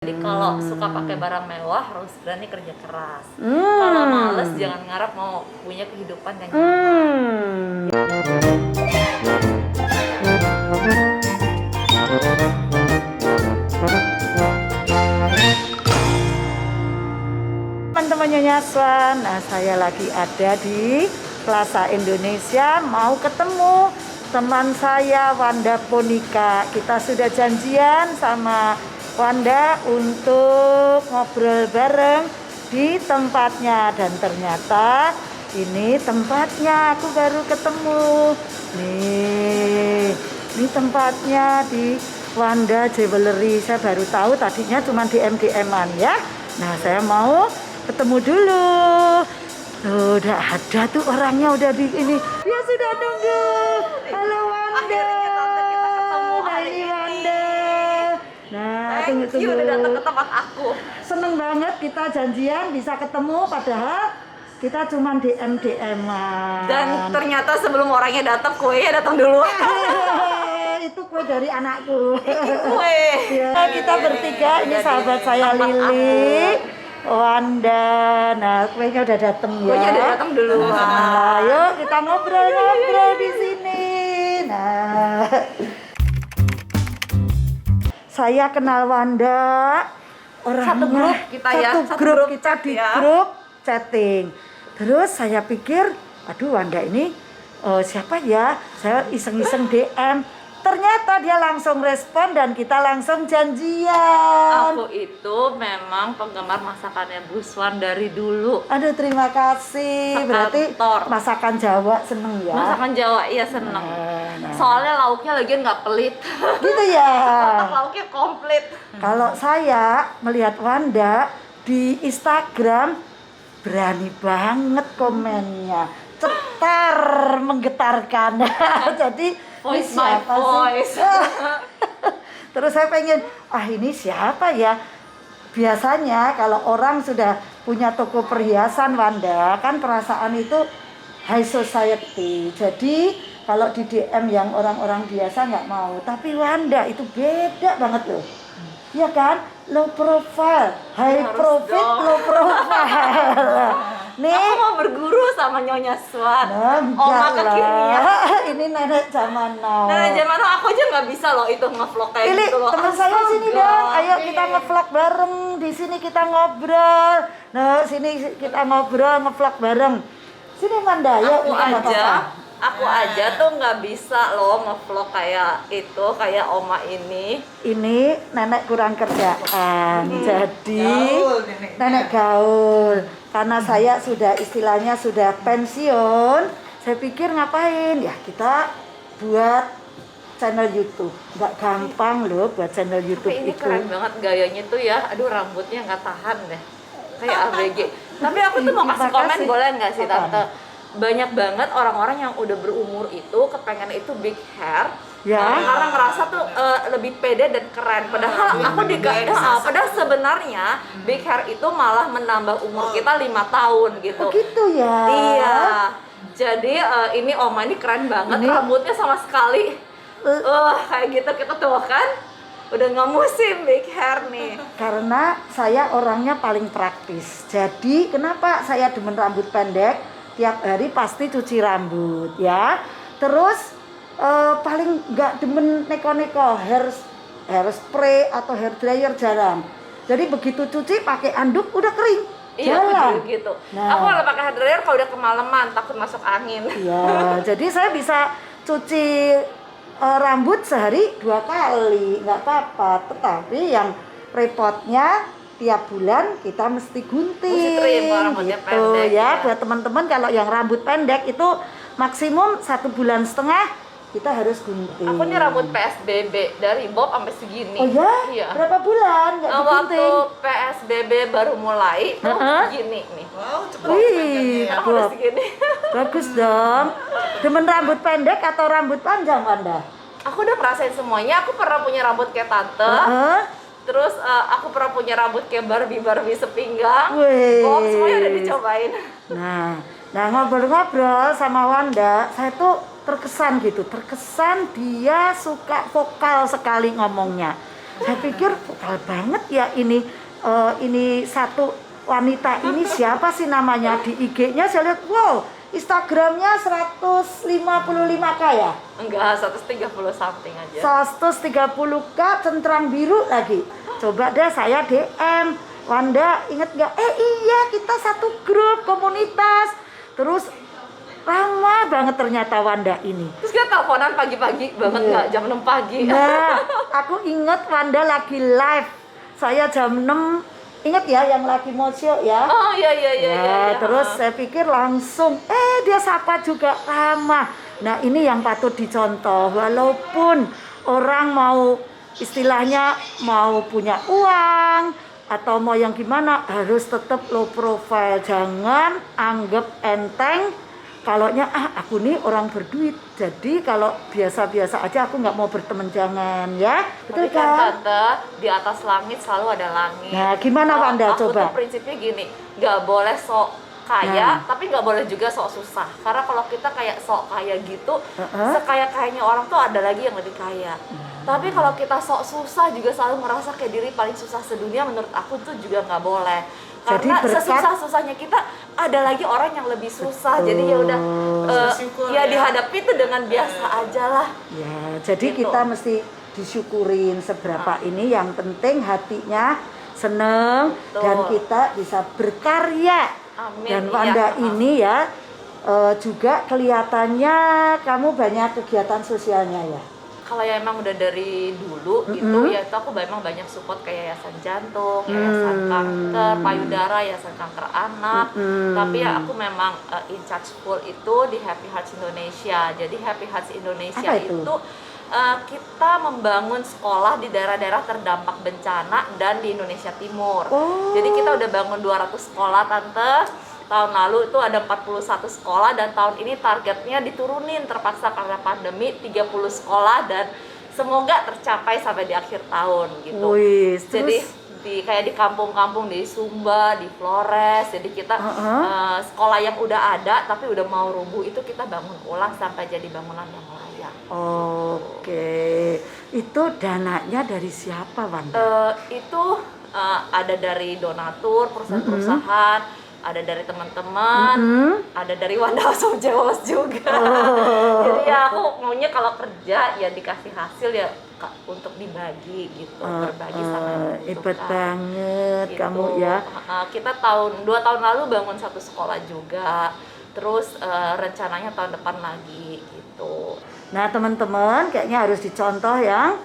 Jadi kalau suka pakai barang mewah harus berani kerja keras. Kalau males jangan ngarep mau punya kehidupan yang nyaman. Teman-teman Nyonya Swan, nah saya lagi ada di Plaza Indonesia, mau ketemu teman saya Wanda Ponika. Kita sudah janjian sama Wanda untuk ngobrol bareng di tempatnya, dan ternyata ini tempatnya, aku baru ketemu. Nih, ini tempatnya di Wanda Jewelry. Saya baru tahu, tadinya cuma di MDM-an ya. Nah, saya mau ketemu dulu. Tuh, udah ada tuh orangnya, udah di ini. Dia sudah nunggu. Halo Wanda. Akhirnya tante kita ketemu hari ini ini. Wanda. Nah, Thank you udah datang ke tempat aku. Seneng banget kita janjian bisa ketemu, padahal kita cuma di MDM-an. Dan ternyata sebelum orangnya datang, kuenya datang dulu. Itu kue dari anakku. Kue. Ya, kita bertiga, ini sahabat saya Lili, Wanda. Nah, kuenya udah dateng ya. Kuenya udah datang duluan. Nah, yuk kita ngobrol-ngobrol di sini. Nah, saya kenal Wanda. Satu grup kita ya. Satu grup kita di ya. grup chatting. Terus saya pikir, aduh Wanda ini siapa ya? Saya iseng-iseng DM. Ternyata dia langsung respon dan kita langsung janjian. Aku itu memang penggemar masakannya Bu Swan dari dulu. Aduh, terima kasih. Berarti Sekantor. masakan Jawa seneng ya? Masakan Jawa iya seneng. Nah. Soalnya lauknya lagian nggak pelit. Gitu ya. Lauknya komplit. Kalau saya melihat Wanda di Instagram, berani banget komennya, cetar, menggetarkan. Jadi Voice ini my siapa voice. sih? Terus saya pengen, ini siapa ya? Biasanya kalau orang sudah punya toko perhiasan Wanda, kan perasaan itu high society. Jadi kalau di DM yang orang-orang biasa nggak mau, tapi Wanda itu beda banget loh. Ya kan, low profile, high Harus profit, dong. low profile. Nih, Aku mau berguru sama Nyonya Swan. nah, Oma enggak kekinian. lah. Ini nenek zaman now. Nah, zaman now aku aja nggak bisa loh itu ngevlog kayak Pilih gitu loh. teman saya sini Astaga. dong. Ayo kita ngevlog bareng. Di sini kita ngobrol. Nah, sini kita ngobrol, ngevlog bareng. Sini Wanda, yuk Aku kita nggak aja, apa-apa. aku aja tuh nggak bisa loh ngevlog kayak itu, kayak Oma ini. Ini nenek kurang kerjaan, jadi Gaul neneknya. nenek gaul. Karena saya sudah istilahnya sudah pensiun, saya pikir ngapain? Ya kita buat channel YouTube. Nggak gampang loh buat channel YouTube Tapi ini itu. keren banget gayanya tuh ya. Aduh rambutnya nggak tahan deh. Kayak ABG. Tapi aku tuh mau kasih Terima komen kasih. boleh nggak sih Apaan? Tante? Banyak banget orang-orang yang udah berumur itu kepengen itu big hair. Ya. Karena ngerasa tuh lebih pede dan keren. Padahal aku padahal sebenarnya big hair itu malah menambah umur kita 5 tahun gitu. Oh gitu ya. Iya. Jadi ini Oma ini keren banget, Ini- rambutnya sama sekali kayak gitu kita tuh kan udah nggak musim big hair nih. Karena saya orangnya paling praktis. Jadi kenapa saya demen rambut pendek? Tiap hari pasti cuci rambut ya. Terus paling nggak demen neko-neko hair spray atau hair dryer jarang. Jadi begitu cuci pakai anduk udah kering. Iya Jalan. aku juga gitu. Nah. Aku kalau pakai hair dryer kalau udah kemalaman takut masuk angin. Ya, jadi saya bisa cuci rambut sehari 2 kali, nggak apa-apa. Tetapi yang repotnya tiap bulan kita mesti gunting. Mesti trim kalau rambutnya gitu pendek, ya. ya. Buat teman-teman kalau yang rambut pendek itu maksimum 1,5 bulan kita harus gunting. Aku nih rambut PSBB dari bob sampai segini. Oh ya? Iya. Berapa bulan nggak Waktu digunting? PSBB baru mulai tuh segini nih. Wow, cepet Wih, gantinya. Aku udah Bob. segini. Bagus dong. Demen rambut pendek atau rambut panjang Wanda? Aku udah ngerasain semuanya. Aku pernah punya rambut kayak tante. Heeh. Terus aku pernah punya rambut kayak Barbie sepinggang. Wih. Bob semuanya udah dicobain. Nah ngobrol-ngobrol sama Wanda, saya tuh terkesan gitu, terkesan dia suka vokal sekali ngomongnya. Saya pikir vokal banget ya ini satu wanita ini siapa sih namanya, di IG-nya saya lihat wow Instagramnya 155k ya? Enggak, 130 something aja. 130k centang biru lagi. Coba deh saya DM, Wanda inget gak? Iya kita satu grup komunitas. Terus lama banget ternyata Wanda ini. Terus kita teleponan pagi-pagi banget nggak? Jam 6 pagi. Nah, aku inget Wanda lagi live. Saya jam 6 ingat ya yang lagi mau show ya. Oh iya. Terus saya pikir langsung dia sapa juga ramah. Nah ini yang patut dicontoh, walaupun orang mau istilahnya mau punya uang atau mau yang gimana harus tetap low profile, jangan anggap enteng. Kalaunya aku nih orang berduit, jadi kalau biasa-biasa aja aku nggak mau berteman, jangan ya. Betul Tapi kan kan? Tante, di atas langit selalu ada langit. Nah gimana Kalau Wanda aku coba? tuh prinsipnya gini, nggak boleh sok kaya, tapi nggak boleh juga sok susah. Karena kalau kita kayak sok kaya gitu, sekaya-kayanya orang tuh ada lagi yang lebih kaya. Tapi kalau kita sok susah juga selalu merasa kayak diri paling susah sedunia, menurut aku tuh juga nggak boleh. Karena sesusah-susahnya kita ada lagi orang yang lebih susah. Jadi ya udah ya dihadapi itu dengan biasa aja lah. Ya, jadi Gitu. kita mesti disyukurin seberapa ini, yang penting hatinya seneng. Betul. Dan kita bisa berkarya. Amin. Dan Wanda ini ya juga kelihatannya kamu banyak kegiatan sosialnya ya. Kalau ya emang udah dari dulu gitu ya, itu aku memang banyak support kayak yayasan jantung, yayasan kanker payudara, yayasan kanker anak. Tapi ya aku memang in charge full itu di Happy Hearts Indonesia. Jadi Happy Hearts Indonesia Apa itu? kita membangun sekolah di daerah-daerah terdampak bencana dan di Indonesia Timur. Jadi kita udah bangun 200 sekolah Tante. Tahun lalu itu ada 41 sekolah dan tahun ini targetnya diturunin terpaksa karena pandemi 30 sekolah dan semoga tercapai sampai di akhir tahun gitu. Jadi kayak di kampung-kampung di Sumba, di Flores, jadi kita sekolah yang udah ada tapi udah mau rubuh itu kita bangun ulang sampai jadi bangunan yang layak. Oke, itu dananya dari siapa Wanda? Itu ada dari donatur, perusahaan-perusahaan, ada dari teman-teman, ada dari Wanda House of Jewels juga. Jadi ya aku maunya kalau kerja ya dikasih hasil ya untuk dibagi gitu, berbagi sama yang membutuhkan. Hebat banget Gitu. kamu ya. Kita 2 tahun lalu bangun satu sekolah juga, terus rencananya tahun depan lagi gitu. Nah teman-teman kayaknya harus dicontoh yang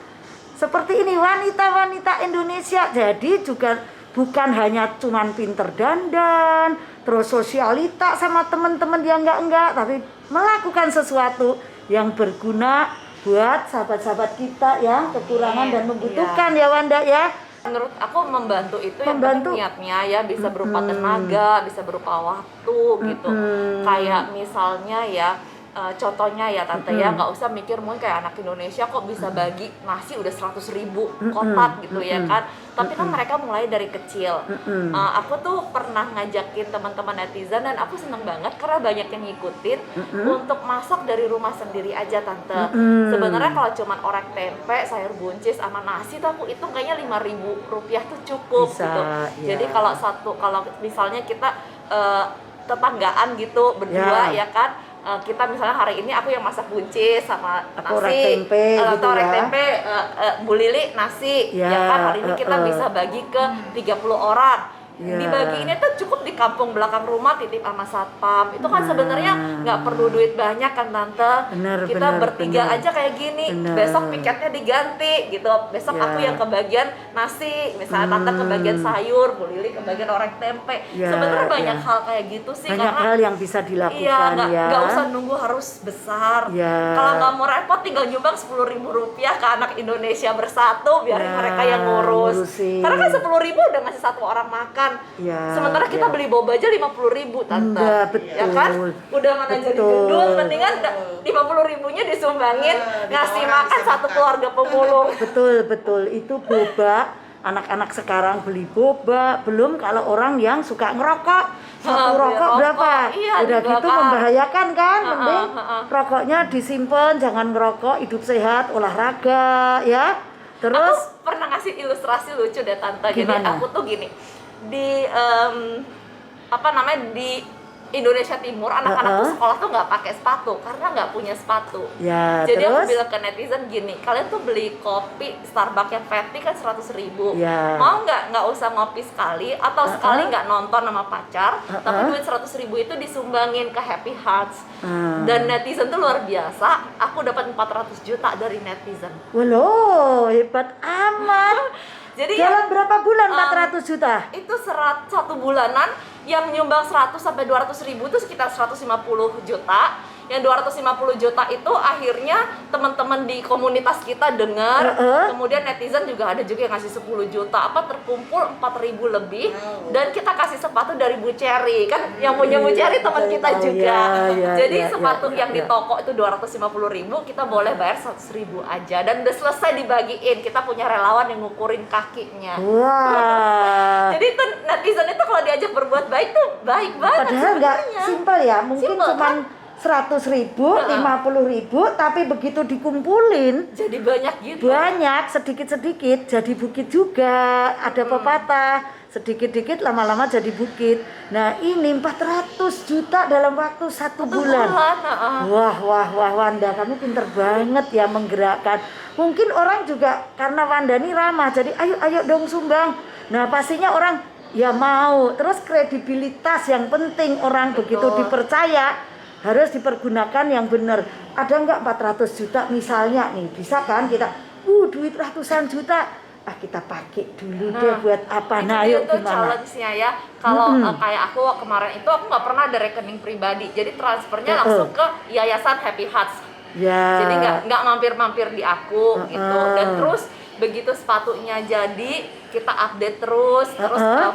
seperti ini, wanita-wanita Indonesia. Jadi juga bukan hanya cuman pinter dandan, terus sosialita sama teman-teman yang enggak, tapi melakukan sesuatu yang berguna buat sahabat-sahabat kita yang kekurangan dan membutuhkan ya Wanda ya. Menurut aku membantu itu yang Membantu. penting niatnya ya, bisa berupa tenaga, bisa berupa waktu gitu. Kayak misalnya ya contohnya ya Tante ya, nggak usah mikir mungkin kayak anak Indonesia kok bisa bagi nasi udah 100.000 kotak gitu ya kan. Tapi kan mereka mulai dari kecil. Aku tuh pernah ngajakin teman-teman netizen dan aku seneng banget karena banyak yang ngikutin untuk masak dari rumah sendiri aja Tante. Sebenarnya kalau cuman orek tempe, sayur buncis sama nasi tuh aku hitung kayaknya 5.000 rupiah tuh cukup Bisa, gitu. ya. Jadi kalau misalnya kita tetanggaan gitu berdua ya kan, kita misalnya hari ini aku yang masak buncis sama Aku nasi, orek tempe gitu orek ya. tempe, Bu Lili nasi, Ya, ya kan hari ini kita bisa bagi ke 30 orang. Ya. Dibagi ini tuh cukup di kampung belakang rumah, titip sama satpam. Itu kan sebenarnya nggak perlu duit banyak kan Tante. Bener, Kita bener, bertiga bener. aja kayak gini. Bener. Besok piketnya diganti gitu. Besok Ya. aku yang kebagian nasi, misalnya Tante kebagian sayur, Bu Lili kebagian orek tempe. Ya, Sebenarnya banyak ya. hal kayak gitu sih. Banyak karena hal yang bisa dilakukan iya, ya. nggak usah nunggu harus besar. Ya. Kalau nggak mau repot, tinggal nyumbang 10.000 rupiah ke anak Indonesia bersatu, biarin Ya, mereka yang ngurus. ngurusin. Karena kan 10.000 udah ngasih satu orang makan. Ya, Sementara kita ya. beli boba aja 50.000 Tante. Enggak, betul. Ya kan? Udah mana jadi Betul. gendul, mendingan 50.000-nya disumbangin, ngasih makan satu keluarga pemulung. Betul, itu boba. Anak-anak sekarang beli boba, belum kalau orang yang suka ngerokok. Satu Beli rokok berapa? iya, Udah gitu dibakar. membahayakan kan? Mending ha. rokoknya disimpan, jangan ngerokok, hidup sehat, olahraga ya. Terus Aku pernah ngasih ngasih ilustrasi lucu deh Tante. Jadi Gimana? aku tuh gini, di di Indonesia Timur anak-anak tuh sekolah tuh nggak pakai sepatu karena nggak punya sepatu. Ya, Jadi aku terus? bilang ke netizen gini, kalian tuh beli kopi Starbucks yang fatty kan 100.000. Ya. Mau nggak usah ngopi sekali atau sekali nggak nonton sama pacar, tapi duit 100.000 itu disumbangin ke Happy Hearts. Dan netizen tuh luar biasa. Aku dapat 400 juta dari netizen. Waduh, hebat amat. Jadi Dalam berapa bulan 400 juta? itu satu bulanan yang nyumbang 100 sampai 200.000 itu sekitar 150 juta. Yang 250 juta itu akhirnya teman-teman di komunitas kita dengar. Kemudian netizen juga ada juga yang ngasih 10 juta. Terkumpul 4.000 lebih. Dan kita kasih sepatu dari Bu Cherry. Kan yang punya Bu Cherry teman kita juga. Jadi sepatu yang di toko itu 250.000, kita boleh bayar 100.000 aja. Dan udah selesai dibagiin. Kita punya relawan yang ngukurin kakinya. Wah. Jadi itu netizen itu kalau diajak berbuat baik tuh baik banget. Padahal nggak sebenarnya. simpel ya, mungkin Simple, cuman 100.000, 50.000, tapi begitu dikumpulin Jadi banyak gitu. banyak, sedikit-sedikit jadi bukit juga. Ada pepatah, sedikit-dikit lama-lama jadi bukit. Nah ini 400 juta dalam waktu 1 bulan. Wah, Wanda, kamu pinter banget ya menggerakkan. Mungkin orang juga karena Wanda ini ramah, jadi ayo dong sumbang. Nah pastinya orang ya mau. Terus kredibilitas yang penting, orang begitu dipercaya harus dipergunakan yang benar. Ada nggak 400 juta misalnya nih, bisa kan kita duit ratusan juta, kita pakai dulu deh buat apa. Nah yuk itu gimana challenge-nya ya. Kalau kayak aku kemarin itu aku nggak pernah ada rekening pribadi, jadi transfernya langsung ke yayasan Happy Hearts. ya. Jadi nggak mampir-mampir di aku gitu. Dan terus begitu sepatunya jadi, kita update terus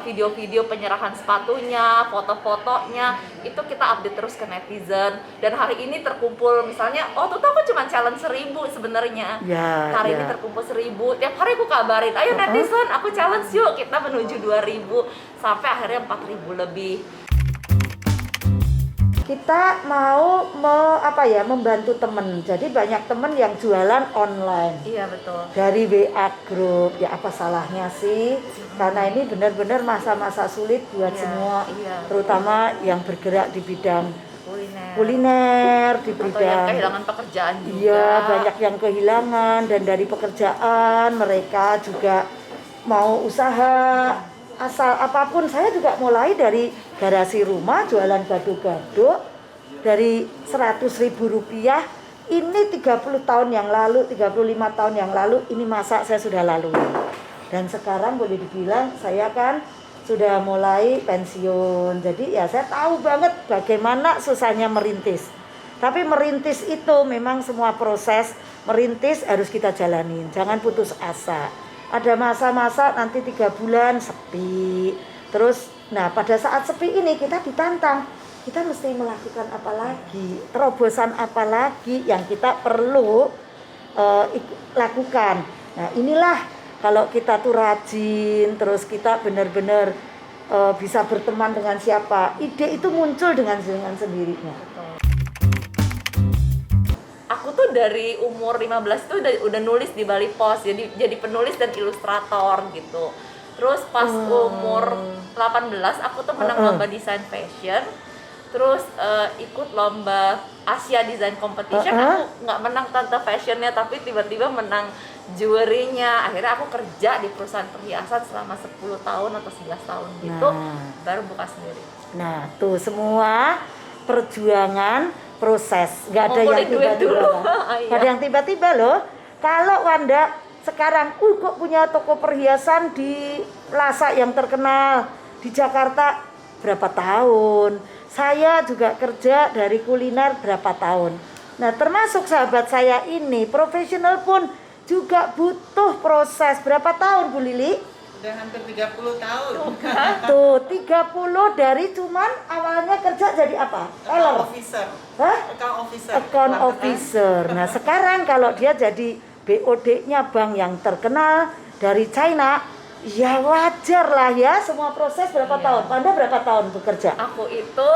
video-video penyerahan sepatunya, foto-fotonya itu kita update terus ke netizen. Dan hari ini terkumpul misalnya, tuh aku cuma challenge 1.000 sebenarnya. Hari ini terkumpul 1.000. Tiap hari aku kabarin, ayo netizen, aku challenge yuk, kita menuju 2.000 sampai akhirnya 4.000 lebih. Kita mau membantu temen. Jadi banyak temen yang jualan online. Iya betul. Dari WA group, ya apa salahnya sih? Karena ini benar-benar masa-masa sulit buat semua, terutama yang bergerak di bidang kuliner, di Atau yang bidang kehilangan pekerjaan juga. Iya, banyak yang kehilangan, dan dari pekerjaan mereka juga mau usaha asal apapun. Saya juga mulai dari garasi rumah jualan gado-gado dari 100.000 rupiah. Ini 30 tahun yang lalu, 35 tahun yang lalu, ini masa saya sudah lalui. Dan sekarang boleh dibilang saya kan sudah mulai pensiun. Jadi ya saya tahu banget bagaimana susahnya merintis. Tapi merintis itu memang semua proses merintis harus kita jalanin. Jangan putus asa. Ada masa-masa nanti 3 bulan sepi. Terus, pada saat sepi ini kita ditantang. Kita mesti melakukan apa lagi? Terobosan apa lagi yang kita perlu lakukan? Nah, inilah kalau kita tuh rajin, terus kita benar-benar bisa berteman dengan siapa. Ide itu muncul dengan sendirinya. Aku tuh dari umur 15 tuh udah nulis di Bali Post, jadi penulis dan ilustrator gitu. Terus pas umur 18 aku tuh menang lomba desain fashion. Terus ikut lomba Asia Design Competition. Aku nggak menang Tante fashionnya, tapi tiba-tiba menang jurinya. Akhirnya aku kerja di perusahaan perhiasan selama 10 tahun atau 11 tahun gitu, baru buka sendiri. Nah, tuh semua perjuangan proses, nggak ada yang tiba-tiba. Nggak ada yang tiba-tiba loh. Kalau Wanda sekarang kok punya toko perhiasan di Plaza yang terkenal di Jakarta berapa tahun, saya juga kerja dari kuliner berapa tahun. Nah termasuk sahabat saya ini profesional pun juga butuh proses. Berapa tahun Bu Lili? Udah hampir 30 tahun. Tuh 30 dari cuman awalnya kerja jadi apa? Account officer. Hah? Account officer. Account officer. Nah sekarang kalau dia jadi BOD-nya bank yang terkenal dari China, Ya wajar lah ya, semua proses berapa Iya. tahun? Anda berapa tahun bekerja? Aku itu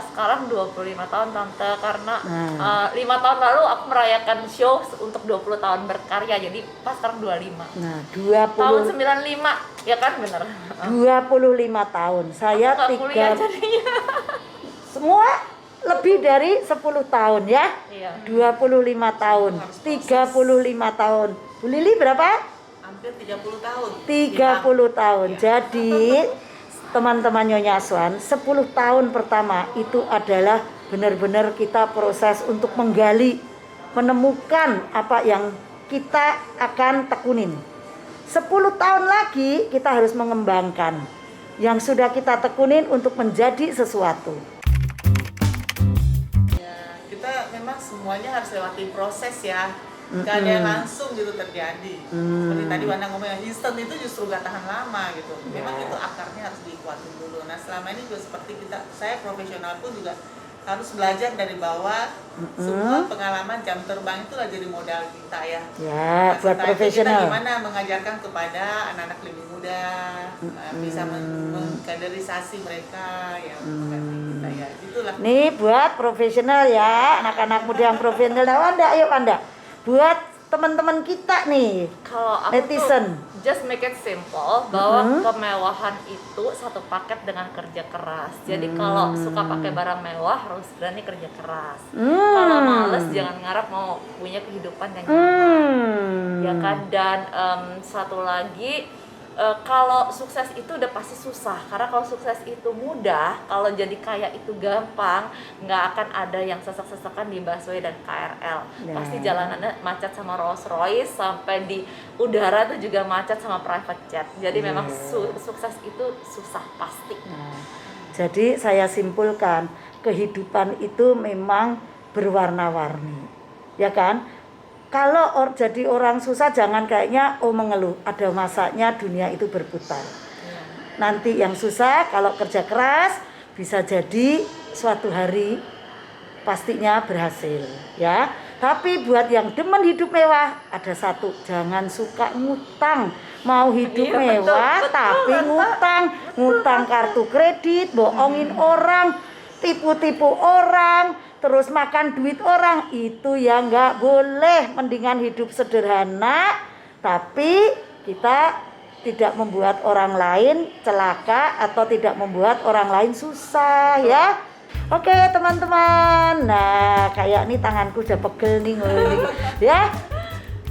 sekarang 25 tahun Tante, karena Nah. 5 tahun lalu aku merayakan show untuk 20 tahun berkarya, jadi pas sekarang 25. Nah, Tahun 20 95, ya kan bener. 25 tahun. Saya Nggak kuliah 3 jadinya. semua lebih dari 10 tahun ya. Iya. 25 tahun, 35 tahun. Bu Lili berapa? Hampir 30 tahun. 30 tahun. Iya. Jadi teman-teman Nyonya Aswan, 10 tahun pertama itu adalah benar-benar kita proses untuk menggali, menemukan apa yang kita akan tekunin. 10 tahun lagi kita harus mengembangkan yang sudah kita tekunin untuk menjadi sesuatu. Ya, kita memang semuanya harus lewati proses ya. Gak ada yang langsung gitu terjadi. Seperti tadi Wanda ngomong yang instan itu justru gak tahan lama gitu. Memang itu akarnya harus dikuatin dulu. Nah selama ini juga seperti saya profesional pun juga harus belajar dari bawah. Semua pengalaman jam terbang itulah jadi modal kita ya. Ya, Nah, buat setelah itu profesional. Kita gimana mengajarkan kepada anak-anak lebih muda, bisa mengkaderisasi mereka yang mengerti kita ya. Itulah. Nih buat profesional ya, anak-anak muda yang profesional. Nah, Wanda, ayo Wanda. Buat teman-teman kita nih, Kalau aku netizen. tuh just make it simple bahwa kemewahan itu satu paket dengan kerja keras. Jadi kalau suka pakai barang mewah harus berani kerja keras. Kalau males jangan ngarep mau punya kehidupan yang nyaman. Ya kan, dan satu lagi kalau sukses itu udah pasti susah, karena kalau sukses itu mudah, kalau jadi kaya itu gampang, nggak akan ada yang sesek-sesekan di busway dan KRL. Pasti jalanannya macet sama Rolls Royce, sampai di udara tuh juga macet sama private jet. Jadi memang sukses itu susah pasti. Nah, jadi saya simpulkan, kehidupan itu memang berwarna-warni, ya kan? Kalau jadi orang susah jangan kayaknya mengeluh, ada masanya dunia itu berputar. Nanti yang susah kalau kerja keras bisa jadi suatu hari pastinya berhasil ya. Tapi buat yang demen hidup mewah ada satu, jangan suka ngutang. Mau hidup Iya, mewah betul, tapi ngutang kartu kredit, bohongin orang, tipu-tipu orang, terus makan duit orang, itu ya nggak boleh. Mendingan hidup sederhana tapi kita tidak membuat orang lain celaka atau tidak membuat orang lain susah ya. Oke teman-teman, nah kayak nih tanganku udah pegel nih ya.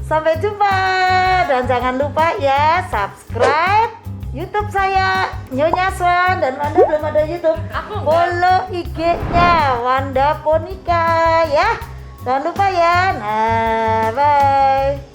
Sampai jumpa dan jangan lupa ya subscribe YouTube saya Nyonya Aswan, dan Wanda belum ada YouTube. Aku enggak. Follow IG-nya Wanda Ponika ya. Jangan lupa ya. Nah, bye.